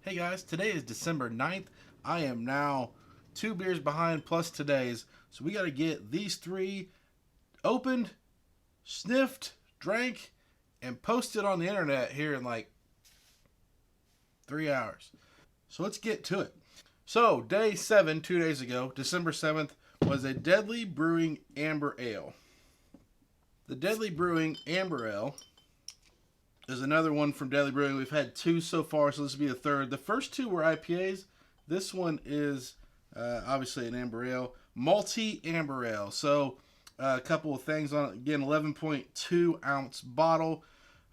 Hey guys, today is December 9th. I am now 2 beers behind plus today's. So we got to get these three opened, sniffed, drank, and posted on the internet here in like 3 hours. So let's get to it. So, day 7, 2 days ago, December 7th, was a Deadly Brewing Amber Ale. The Deadly Brewing Amber Ale is another one from Deadly Brewing. We've had two so far, so this will be the third. The first two were IPAs. This one is obviously an amber ale, malty amber ale. So a couple of things on it. Again, 11.2 ounce bottle,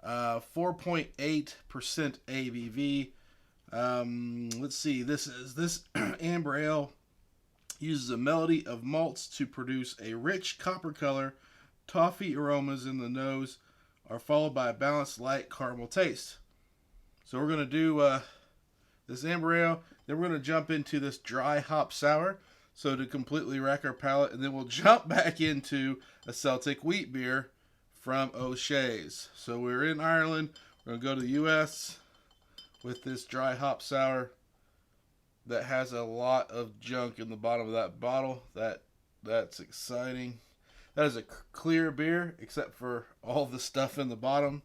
4.8% ABV. Let's see. This amber ale uses a melody of malts to produce a rich copper color. Toffee aromas in the nose are followed by a balanced light caramel taste. So we're going to do this amber ale, then we're going to jump into this dry hop sour, so to completely wreck our palate, and then we'll jump back into a Celtic wheat beer from O'Shea's. So we're in Ireland, we're going to go to the US with this dry hop sour that has a lot of junk in the bottom of that bottle. That's exciting. That is a clear beer, except for all the stuff in the bottom.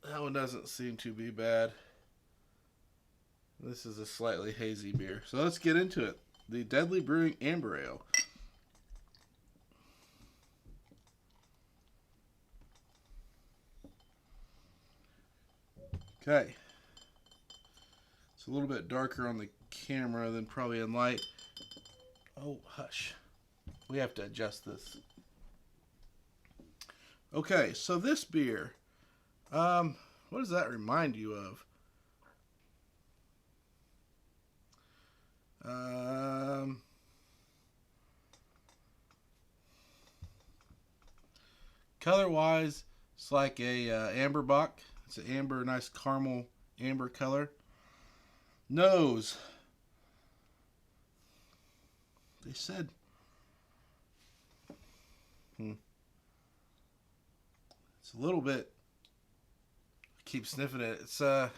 That one doesn't seem to be bad. This is a slightly hazy beer. So let's get into it. The Deadly Brewing Amber Ale. Okay. It's a little bit darker on the camera than probably in light. Oh, hush. We have to adjust this. Okay, so this beer, what does that remind you of? Color-wise, it's like a amber bock. It's an amber, nice caramel amber color. Nose. They said. It's a little bit. I keep sniffing it. It's a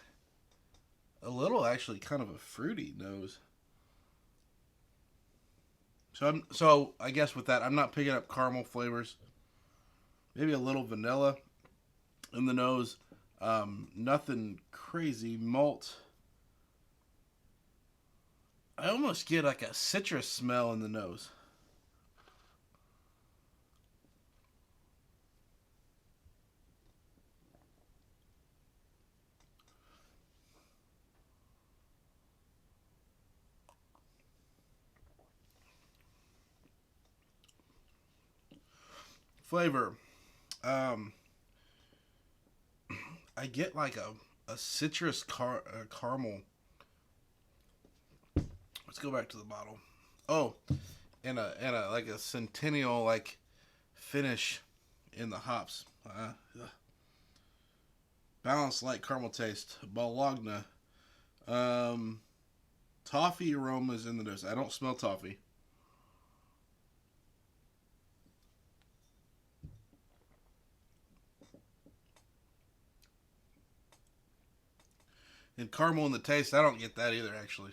little actually kind of a fruity nose. So I guess with that, I'm not picking up caramel flavors. Maybe a little vanilla in the nose. Nothing crazy. Malt. I almost get like a citrus smell in the nose. Flavor. I get like a citrus caramel. Let's go back to the bottle. Oh, and a like a centennial like finish in the hops. Balanced light caramel taste. Bologna. Toffee aromas in the nose. I don't smell toffee. And caramel in the taste, I don't get that either, actually.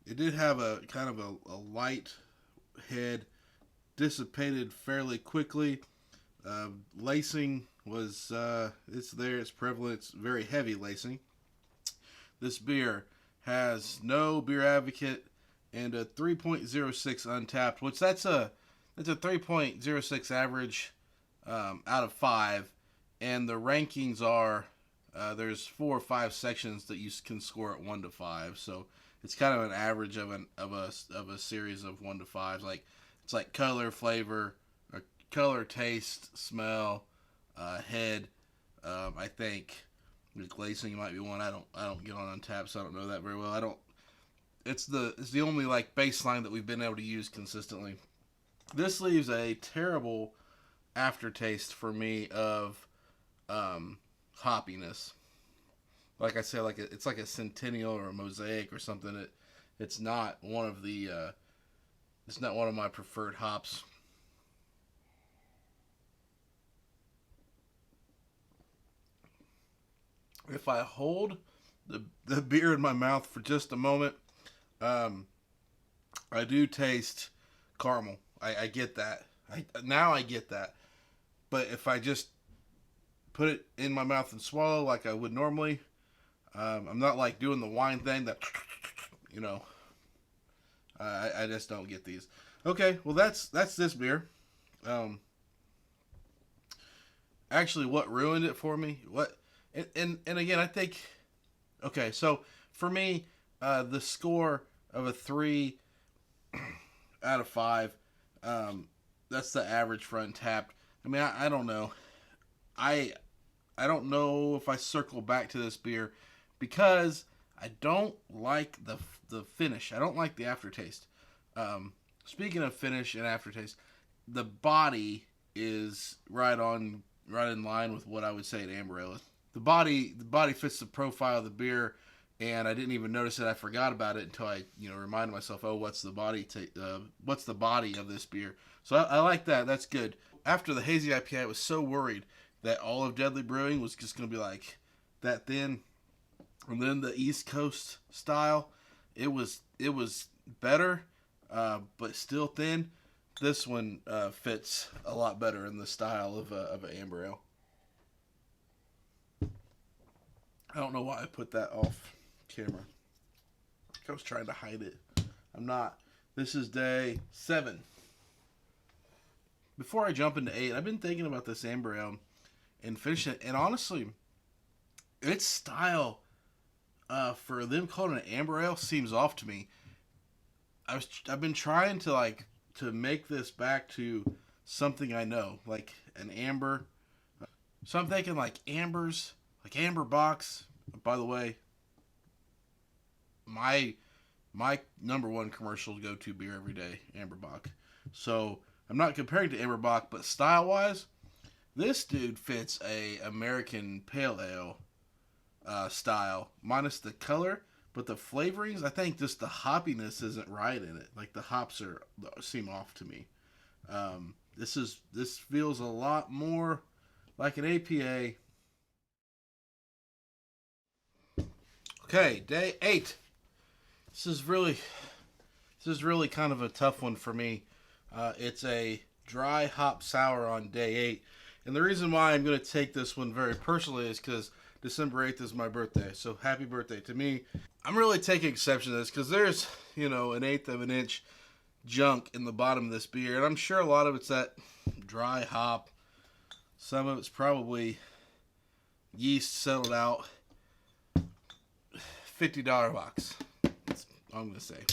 It did have a kind of a light head, dissipated fairly quickly. Lacing was, it's there, it's prevalent, it's very heavy lacing. This beer has no beer advocate and a 3.06 untapped, which that's a 3.06 average out of 5. And the rankings are there's 4 or 5 sections that you can score at 1 to 5. So it's kind of an average of a series of 1 to 5s. Like it's like color, flavor, color, taste, smell, head. I think the glazing might be one. I don't get on Untappd, so I don't know that very well. I don't. It's the only like baseline that we've been able to use consistently. This leaves a terrible aftertaste for me of hoppiness. Like I said, it's like a Centennial or a Mosaic or something. It's not one of the it's not one of my preferred hops. if I hold the beer in my mouth for just a moment, I do taste caramel. I get that. Now I get that. But if I just put it in my mouth and swallow like I would normally, I'm not like doing the wine thing that, you know, I just don't get these. Okay, well that's this beer. Actually, what ruined it for me? And again, I think, okay, so for me, the score of a 3 out of 5, that's the average for Untapped. I mean, I don't know. I don't know if I circle back to this beer because I don't like the finish. I don't like the aftertaste. Speaking of finish and aftertaste, the body is right in line with what I would say an amber ale is. The body fits the profile of the beer, and I didn't even notice it. I forgot about it until I reminded myself, oh, what's the body of this beer? So I like that. That's good. After the hazy IPA, I was so worried that all of Deadly Brewing was just going to be like that thin. And then the East Coast style, it was better, but still thin. This one fits a lot better in the style of an amber ale. I don't know why I put that off camera. I was trying to hide it. I'm not. This is day 7. Before I jump into 8, I've been thinking about this amber ale and finishing it. And honestly, its style, for them calling it amber ale, seems off to me. I've been trying to make this back to something I know, like an amber. So I'm thinking like ambers, like amber box. By the way, my number one commercial go-to beer every day, amber box. So I'm not comparing to amber box, but style wise, this dude fits a American pale ale style, minus the color. But the flavorings, I think just the hoppiness isn't right in it. Like the hops seem off to me. This feels a lot more like an APA. Okay, day 8. This is really kind of a tough one for me. It's a dry hop sour on day 8, and the reason why I'm going to take this one very personally is because December 8th is my birthday. So happy birthday to me. I'm really taking exception to this because there's, an eighth of an inch junk in the bottom of this beer. And I'm sure a lot of it's that dry hop. Some of it's probably yeast settled out. $50 box. That's all I'm going to say.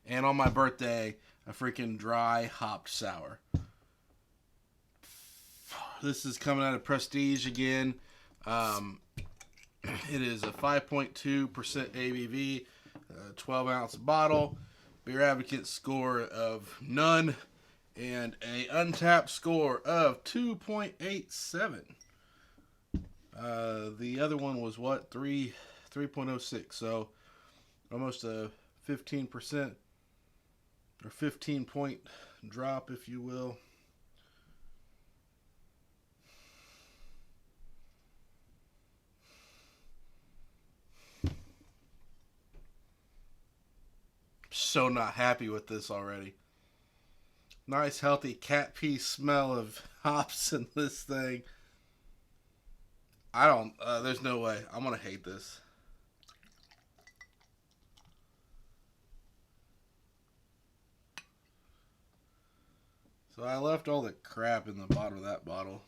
And on my birthday, a freaking dry hopped sour. This is coming out of Prestige again. It is a 5.2% ABV, 12-ounce bottle, Beer Advocate score of none, and a Untapped score of 2.87. The other one was what? 3.06. So almost a 15% or 15-point drop, if you will. So not happy with this already. Nice healthy cat pee smell of hops in this thing. There's no way. I'm gonna hate this. So I left all the crap in the bottom of that bottle.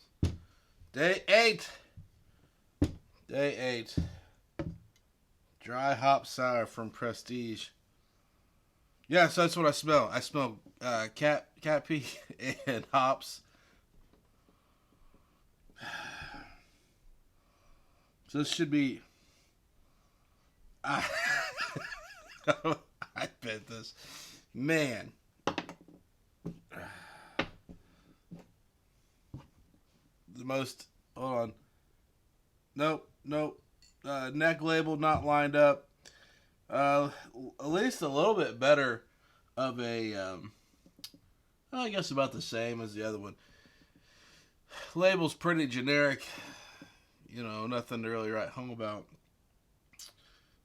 Day 8. Day 8. Dry hop sour from Prestige. Yeah, so that's what I smell. I smell cat pee and hops. So this should be. I bet this, man. The most. Hold on. Nope. Neck label not lined up. At least a little bit better of a, I guess about the same as the other one. Label's pretty generic. nothing to really write home about.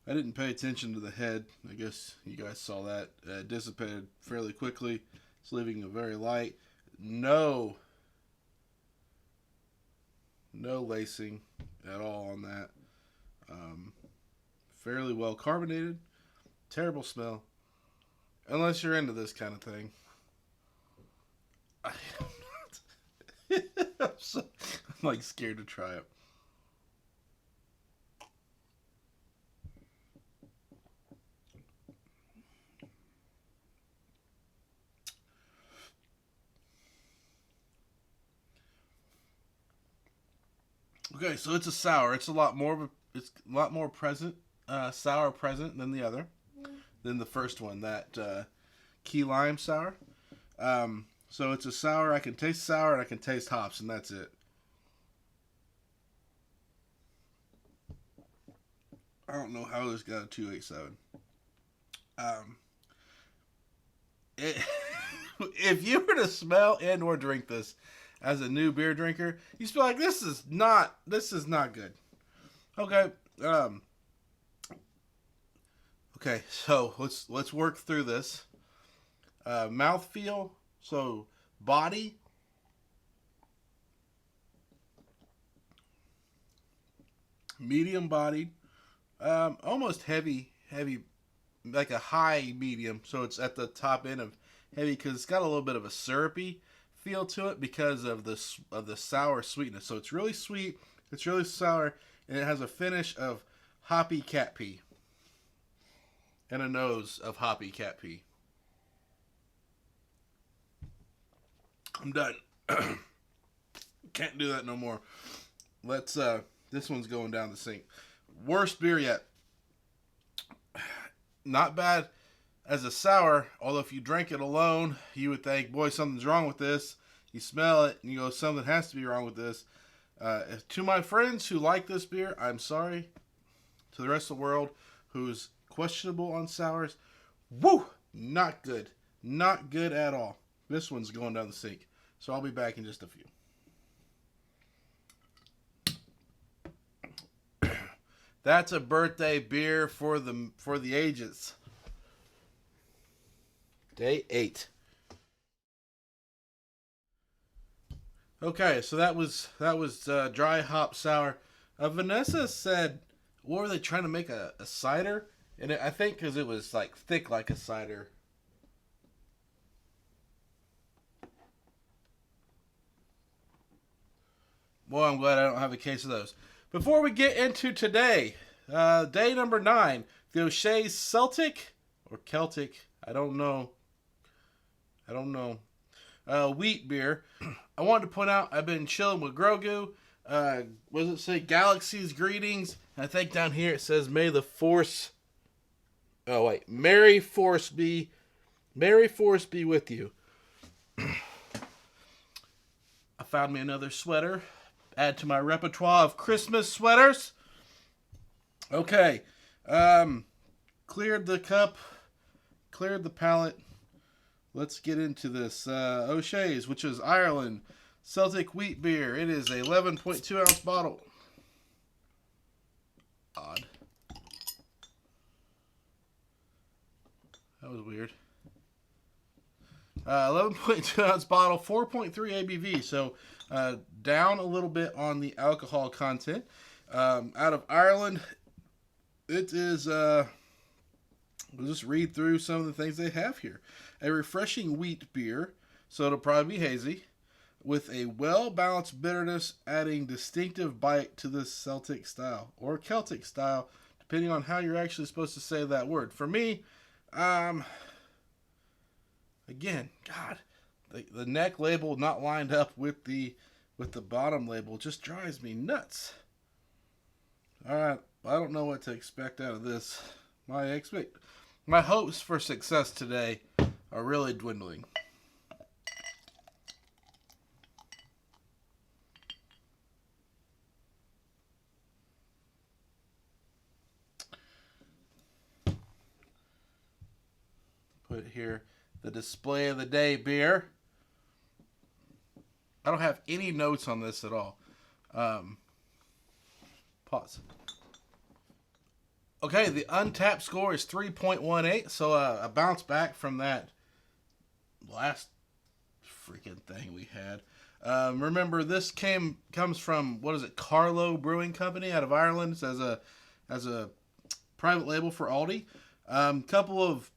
I didn't pay attention to the head. I guess you guys saw that. It dissipated fairly quickly. It's leaving a very light. No lacing at all on that. Fairly well carbonated. Terrible smell. Unless you're into this kind of thing. I'm like scared to try it. Okay, so it's a sour. It's a lot more present, sour present than the other, than the first one, that key lime sour. So it's a sour. I can taste sour and I can taste hops, and that's it. I don't know how this got a 2.87. It, if you were to smell and or drink this as a new beer drinker, you feel like this is not good. Okay. Okay, so let's work through this. Mouthfeel, so body, medium bodied, almost heavy, like a high medium. So it's at the top end of heavy because it's got a little bit of a syrupy feel to it because of the sour sweetness. So it's really sweet, it's really sour, and it has a finish of hoppy cat pee and a nose of hoppy cat pee. I'm done. Can't do that no more. Let's this one's going down the sink. Worst beer yet. Not bad as a sour, although if you drank it alone, you would think, boy, something's wrong with this. You smell it and you go, something has to be wrong with this. To my friends who like this beer, I'm sorry. To the rest of the world who's questionable on sours, woo, not good. Not good at all. This one's going down the sink. So I'll be back in just a few. That's a birthday beer for the ages. Day 8. Okay, so that was dry hop sour. Vanessa said, what were they trying to make, a cider? And I think because it was like thick like a cider. Boy, I'm glad I don't have a case of those. Before we get into today, day number 9, the O'Shea's Celtic or Celtic, I don't know, wheat beer. I wanted to point out I've been chilling with Grogu. What does it say? Galaxy's greetings. I think down here it says May the Force. Oh wait, Merry Force be with you. I found me another sweater. Add to my repertoire of Christmas sweaters. Okay. Cleared the cup. Cleared the palate. Let's get into this. O'Shea's, which is Ireland. Celtic wheat beer. It is a 11.2 ounce bottle. Odd. That was weird. 11.2 ounce bottle, 4.3 ABV. So down a little bit on the alcohol content. Out of Ireland, it is, we'll just read through some of the things they have here. A refreshing wheat beer, so it'll probably be hazy, with a well-balanced bitterness, adding distinctive bite to the Celtic style, or Celtic style, depending on how you're actually supposed to say that word. For me, again, God, the neck label not lined up with the bottom label just drives me nuts. All right, I don't know what to expect out of this. My hopes for success today are really dwindling. Put it here. The display of the day beer. I don't have any notes on this at all. Pause. Okay, the untapped score is 3.18, so a bounce back from that last freaking thing we had. Remember, this comes from, what is it, Carlo Brewing Company out of Ireland as a private label for Aldi. Couple of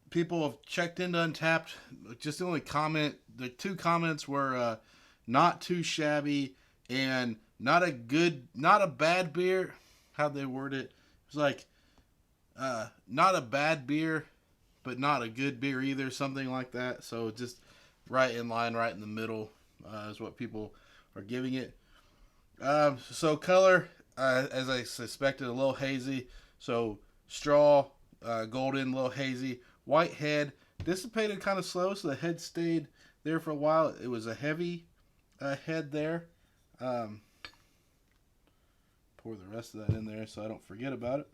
people have checked into Untapped. Just the two comments were not too shabby and not a bad beer. How'd they word it? It was like not a bad beer, but not a good beer either, something like that. So just right in line, right in the middle is what people are giving it. So color, as I suspected, a little hazy. So straw, golden, a little hazy. White head, dissipated kind of slow, so the head stayed there for a while. It was a heavy head there. Pour the rest of that in there so I don't forget about it.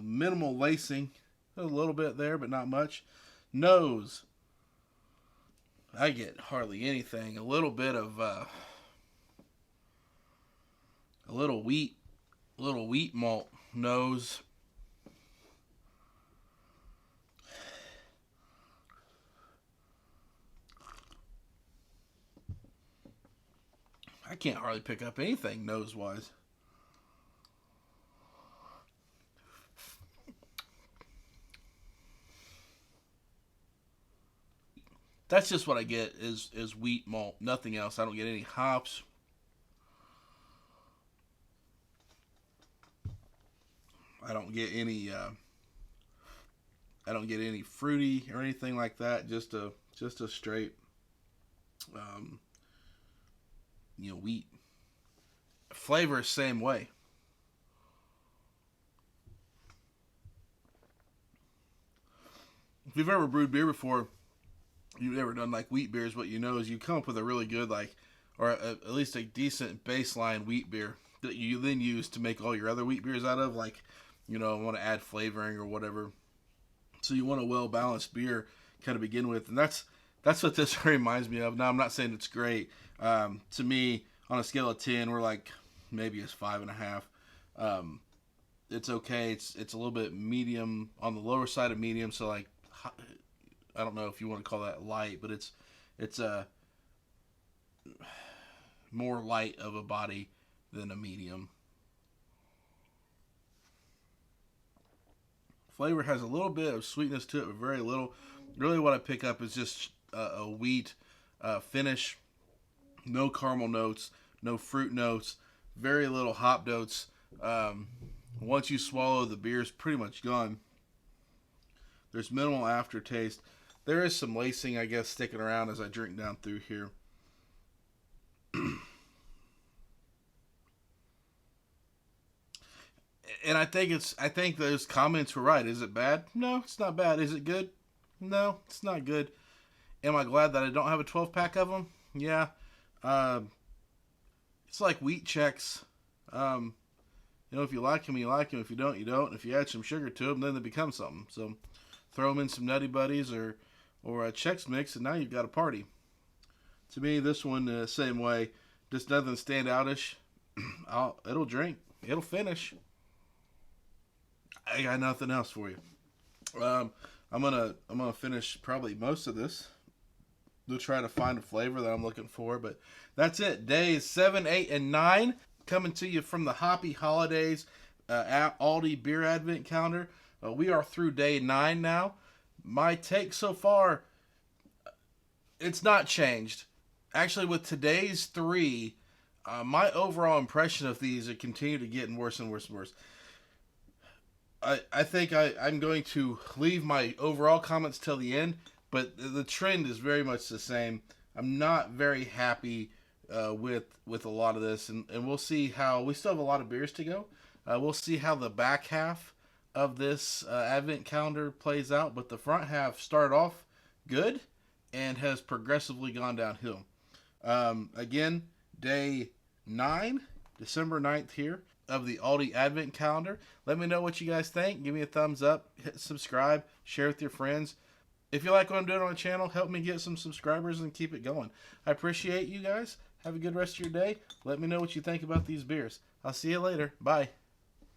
Minimal lacing, a little bit there, but not much. Nose, I get hardly anything. A little bit of a little wheat malt nose. I can't hardly pick up anything nose wise. That's just what I get is wheat malt, nothing else. I don't get any hops. I don't get any fruity or anything like that. Just a straight wheat. Flavor same way. If you've ever brewed beer before, you've ever done like wheat beers, what you know is you come up with a really good or at least a decent baseline wheat beer that you then use to make all your other wheat beers out of, want to add flavoring or whatever. So you want a well-balanced beer kind of begin with, and that's what this reminds me of. Now, I'm not saying it's great. To me, on a scale of 10, we're like maybe it's 5.5. It's okay. It's a little bit medium, on the lower side of medium, so like I don't know if you want to call that light, but it's a more light of a body than a medium. Flavor has a little bit of sweetness to it, but very little. Really what I pick up is just a wheat finish. No caramel notes, no fruit notes, very little hop notes. Once you swallow, the beer's pretty much gone. There's minimal aftertaste. There is some lacing, I guess, sticking around as I drink down through here. And I think those comments were right. Is it bad? No, it's not bad. Is it good? No, it's not good. Am I glad that I don't have a 12-pack of them? Yeah. It's like wheat checks. If you like them, you like them. If you don't, you don't. If you add some sugar to them, then they become something. So throw them in some Nutty Buddies or a Chex Mix, and now you've got a party. To me, this one, same way. Just nothing standoutish. It'll drink. It'll finish. I got nothing else for you. I'm gonna finish probably most of this. We'll try to find a flavor that I'm looking for, but that's it. Days 7, 8, and 9 coming to you from the Hoppy Holidays Aldi Beer Advent Calendar. We are through day 9 now. My take so far, it's not changed. Actually, with today's 3, my overall impression of these are continue to get worse and worse and worse. I think I'm going to leave my overall comments till the end, but the trend is very much the same. I'm not very happy with a lot of this, and we'll see how. We still have a lot of beers to go. We'll see how the back half of this Advent calendar plays out, but the front half started off good and has progressively gone downhill. Again, day 9, December 9th here, of the Aldi Advent Calendar. Let me know what you guys think. Give me a thumbs up, hit subscribe, share with your friends. If you like what I'm doing on the channel, help me get some subscribers and keep it going. I appreciate you guys. Have a good rest of your day. Let me know what you think about these beers. I'll see you later. Bye.